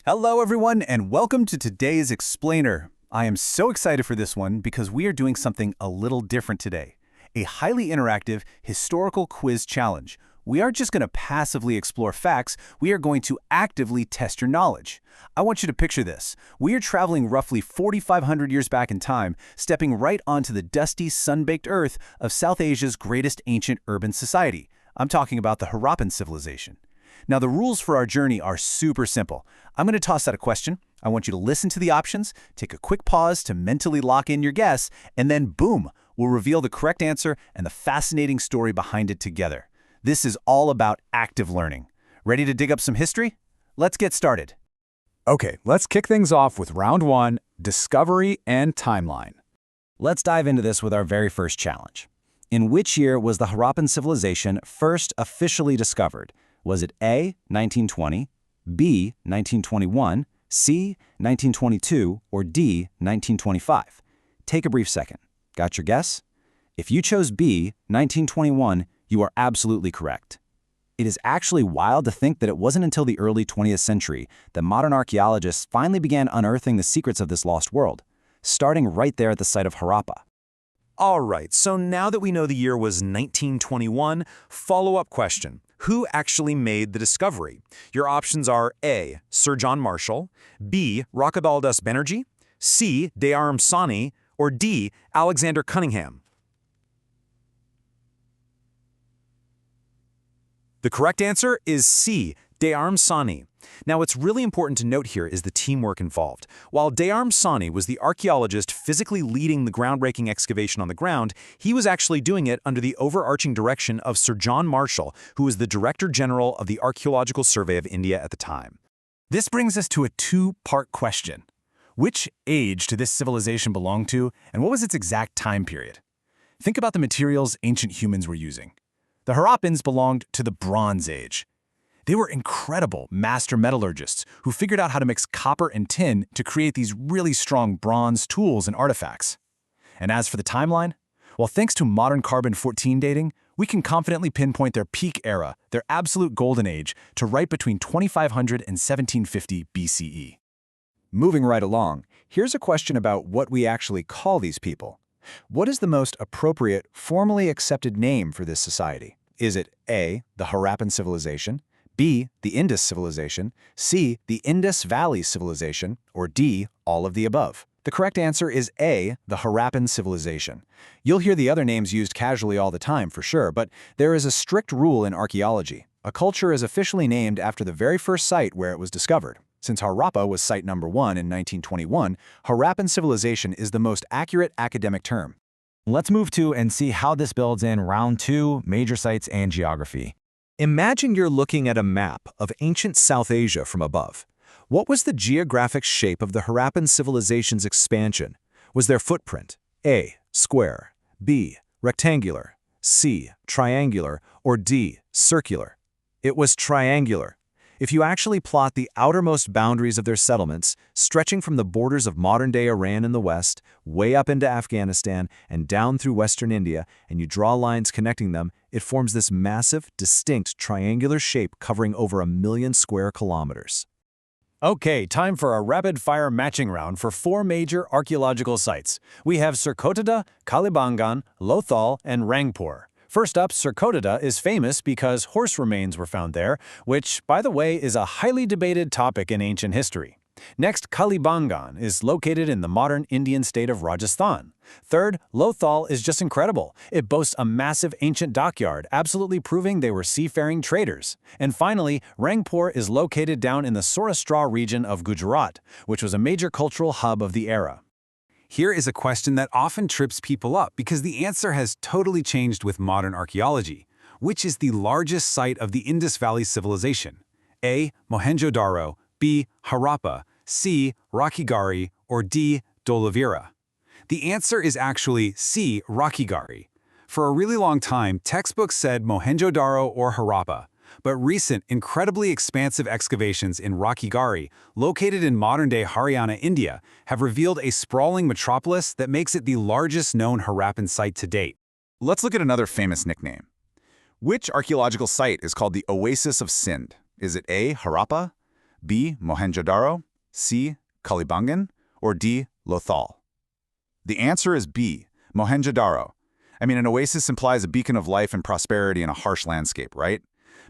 Hello everyone and welcome to today's Explainer. I am so excited for this one because we are doing something a little different today. A highly interactive historical quiz challenge. We aren't just going to passively explore facts, we are going to actively test your knowledge. I want you to picture this. We are traveling roughly 4,500 years back in time, stepping right onto the dusty, sun-baked earth of South Asia's greatest ancient urban society. I'm talking about the Harappan Civilization. Now, the rules for our journey are super simple. I'm going to toss out a question. I want you to listen to the options, take a quick pause to mentally lock in your guess, and then boom, we'll reveal the correct answer and the fascinating story behind it together. This is all about active learning. Ready to dig up some history? Let's get started. Okay, let's kick things off with round one, discovery and timeline. Let's dive into this with our very first challenge. In which year was the Harappan Civilization first officially discovered? Was it A, 1920, B, 1921, C, 1922, or D, 1925? Take a brief second. Got your guess? If you chose B, 1921, you are absolutely correct. It is actually wild to think that it wasn't until the early 20th century that modern archaeologists finally began unearthing the secrets of this lost world, starting right there at the site of Harappa. All right, so now that we know the year was 1921, follow-up question. Who actually made the discovery? Your options are A, Sir John Marshall, B, Rakibaldus Banerjee, C, Dayarm Sani, or D, Alexander Cunningham. The correct answer is C, Dayarm Sani. Now, what's really important to note here is the teamwork involved. While Dayarm Sani was the archaeologist physically leading the groundbreaking excavation on the ground, he was actually doing it under the overarching direction of Sir John Marshall, who was the Director General of the Archaeological Survey of India at the time. This brings us to a two-part question. Which age did this civilization belong to, and what was its exact time period? Think about the materials ancient humans were using. The Harappans belonged to the Bronze Age. They were incredible master metallurgists who figured out how to mix copper and tin to create these really strong bronze tools and artifacts. And as for the timeline, well, thanks to modern carbon-14 dating, we can confidently pinpoint their peak era, their absolute golden age, to right between 2500 and 1750 BCE. Moving right along, here's a question about what we actually call these people. What is the most appropriate, formally accepted name for this society? Is it A, the Harappan Civilization, B, the Indus Civilization, C, the Indus Valley Civilization, or D, all of the above? The correct answer is A, the Harappan Civilization. You'll hear the other names used casually all the time for sure, but there is a strict rule in archaeology. A culture is officially named after the very first site where it was discovered. Since Harappa was site number 1 in 1921, Harappan Civilization is the most accurate academic term. Let's move to and see how this builds in round 2, major sites and geography. Imagine you're looking at a map of ancient South Asia from above. What was the geographic shape of the Harappan civilization's expansion? Was their footprint A, square, B, rectangular, C, triangular, or D, circular? It was triangular. If you actually plot the outermost boundaries of their settlements, stretching from the borders of modern-day Iran in the west, way up into Afghanistan, and down through western India, and you draw lines connecting them, it forms this massive, distinct triangular shape covering over 1 million square kilometers. Okay, time for a rapid-fire matching round for 4 major archaeological sites. We have Surkotada, Kalibangan, Lothal, and Rangpur. First up, Surkotada is famous because horse remains were found there, which, by the way, is a highly debated topic in ancient history. Next, Kalibangan is located in the modern Indian state of Rajasthan. Third, Lothal is just incredible. It boasts a massive ancient dockyard, absolutely proving they were seafaring traders. And finally, Rangpur is located down in the Saurashtra region of Gujarat, which was a major cultural hub of the era. Here is a question that often trips people up because the answer has totally changed with modern archaeology. Which is the largest site of the Indus Valley Civilization? A, Mohenjo-Daro, B, Harappa, C, Rakhigarhi, or D, Dholavira? The answer is actually C, Rakhigarhi. For a really long time, textbooks said Mohenjo-Daro or Harappa. But recent, incredibly expansive excavations in Rakhigarhi, located in modern-day Haryana, India, have revealed a sprawling metropolis that makes it the largest known Harappan site to date. Let's look at another famous nickname. Which archaeological site is called the Oasis of Sind? Is it A, Harappa, B. Mohenjo-Daro, C. Kalibangan, or D. Lothal? The answer is B. Mohenjo-Daro. I mean, an oasis implies a beacon of life and prosperity in a harsh landscape, right?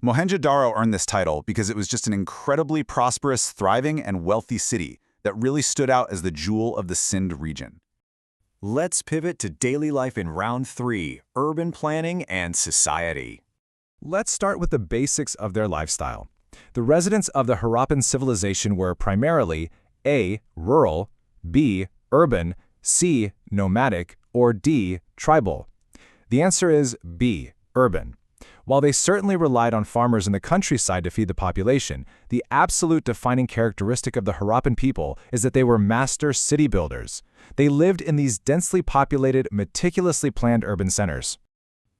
Mohenjo-Daro earned this title because it was just an incredibly prosperous, thriving, and wealthy city that really stood out as the jewel of the Sindh region. Let's pivot to daily life in round 3, urban planning and society. Let's start with the basics of their lifestyle. The residents of the Harappan Civilization were primarily A. rural, B. urban, C. nomadic, or D. tribal. The answer is B. urban. While they certainly relied on farmers in the countryside to feed the population, the absolute defining characteristic of the Harappan people is that they were master city builders. They lived in these densely populated, meticulously planned urban centers.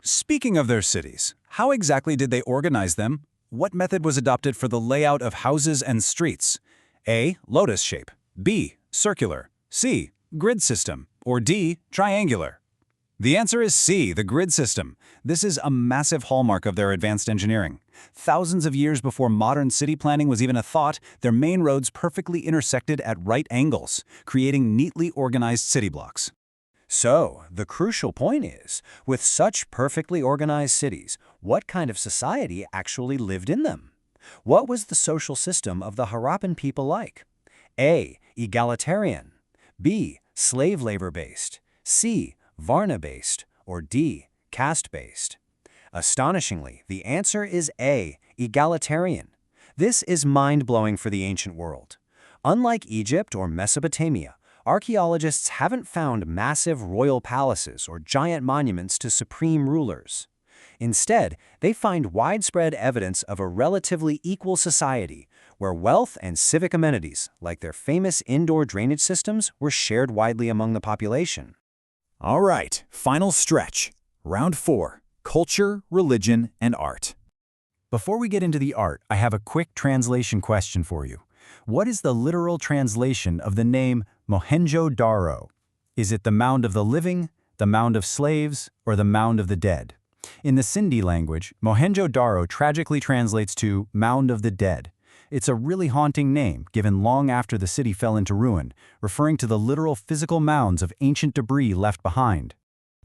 Speaking of their cities, how exactly did they organize them? What method was adopted for the layout of houses and streets? A. Lotus shape, B. Circular, C. Grid system, or D. Triangular? The answer is C, the grid system. This is a massive hallmark of their advanced engineering. Thousands of years before modern city planning was even a thought, their main roads perfectly intersected at right angles, creating neatly organized city blocks. So, the crucial point is, with such perfectly organized cities, what kind of society actually lived in them? What was the social system of the Harappan people like? A. Egalitarian, B. Slave labor-based, C. Varna-based, or D. caste-based? Astonishingly, the answer is A. Egalitarian. This is mind-blowing for the ancient world. Unlike Egypt or Mesopotamia, archaeologists haven't found massive royal palaces or giant monuments to supreme rulers. Instead, they find widespread evidence of a relatively equal society where wealth and civic amenities, like their famous indoor drainage systems, were shared widely among the population. All right, final stretch. Round 4, culture, religion, and art. Before we get into the art, I have a quick translation question for you. What is the literal translation of the name Mohenjo-Daro? Is it the mound of the living, the mound of slaves, or the mound of the dead? In the Sindhi language, Mohenjo-Daro tragically translates to mound of the dead. It's a really haunting name, given long after the city fell into ruin, referring to the literal physical mounds of ancient debris left behind.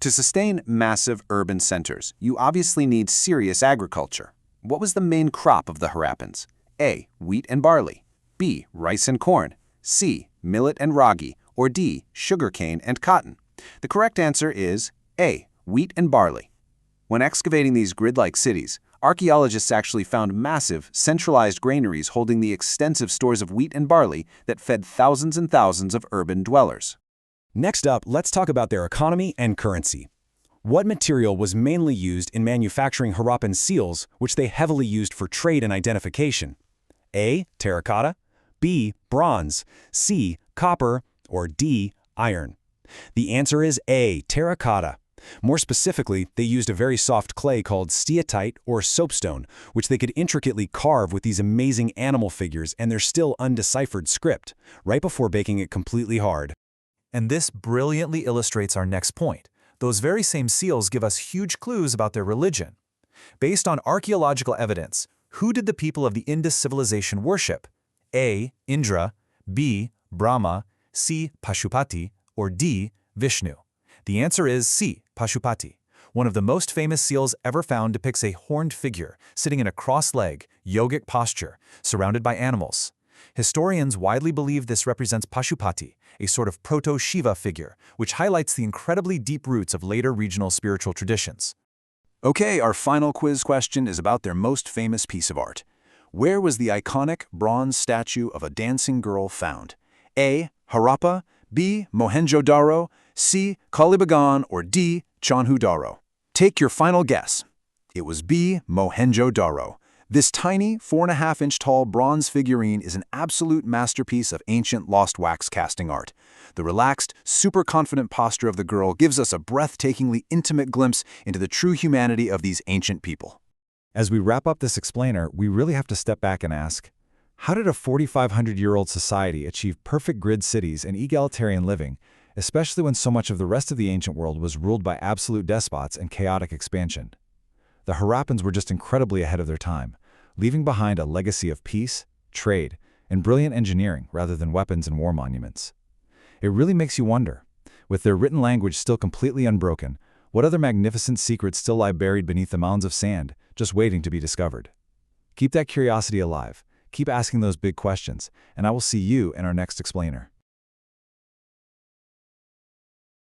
To sustain massive urban centers, you obviously need serious agriculture. What was the main crop of the Harappans? A. Wheat and barley, B. Rice and corn, C. Millet and ragi, or D. Sugarcane and cotton? The correct answer is A. Wheat and barley. When excavating these grid-like cities, archaeologists actually found massive, centralized granaries holding the extensive stores of wheat and barley that fed thousands and thousands of urban dwellers. Next up, let's talk about their economy and currency. What material was mainly used in manufacturing Harappan seals, which they heavily used for trade and identification? A. Terracotta, B. Bronze, C. Copper, or D. Iron? The answer is A. Terracotta. More specifically, they used a very soft clay called steatite or soapstone, which they could intricately carve with these amazing animal figures and their still undeciphered script, right before baking it completely hard. And this brilliantly illustrates our next point. Those very same seals give us huge clues about their religion. Based on archaeological evidence, who did the people of the Indus civilization worship? A. Indra, B. Brahma, C. Pashupati, or D. Vishnu? The answer is C. Pashupati. One of the most famous seals ever found depicts a horned figure sitting in a cross-leg, yogic posture, surrounded by animals. Historians widely believe this represents Pashupati, a sort of proto-Shiva figure, which highlights the incredibly deep roots of later regional spiritual traditions. Okay, our final quiz question is about their most famous piece of art. Where was the iconic bronze statue of a dancing girl found? A. Harappa, B. Mohenjo-Daro, C. Kalibangan, or D. Chanhu-Daro? Take your final guess. It was B. Mohenjo-Daro. This tiny, 4.5-inch tall bronze figurine is an absolute masterpiece of ancient lost wax casting art. The relaxed, super confident posture of the girl gives us a breathtakingly intimate glimpse into the true humanity of these ancient people. As we wrap up this explainer, we really have to step back and ask, how did a 4,500-year-old society achieve perfect grid cities and egalitarian living, especially when so much of the rest of the ancient world was ruled by absolute despots and chaotic expansion? The Harappans were just incredibly ahead of their time, leaving behind a legacy of peace, trade, and brilliant engineering rather than weapons and war monuments. It really makes you wonder, with their written language still completely unbroken, what other magnificent secrets still lie buried beneath the mounds of sand, just waiting to be discovered? Keep that curiosity alive, keep asking those big questions, and I will see you in our next explainer.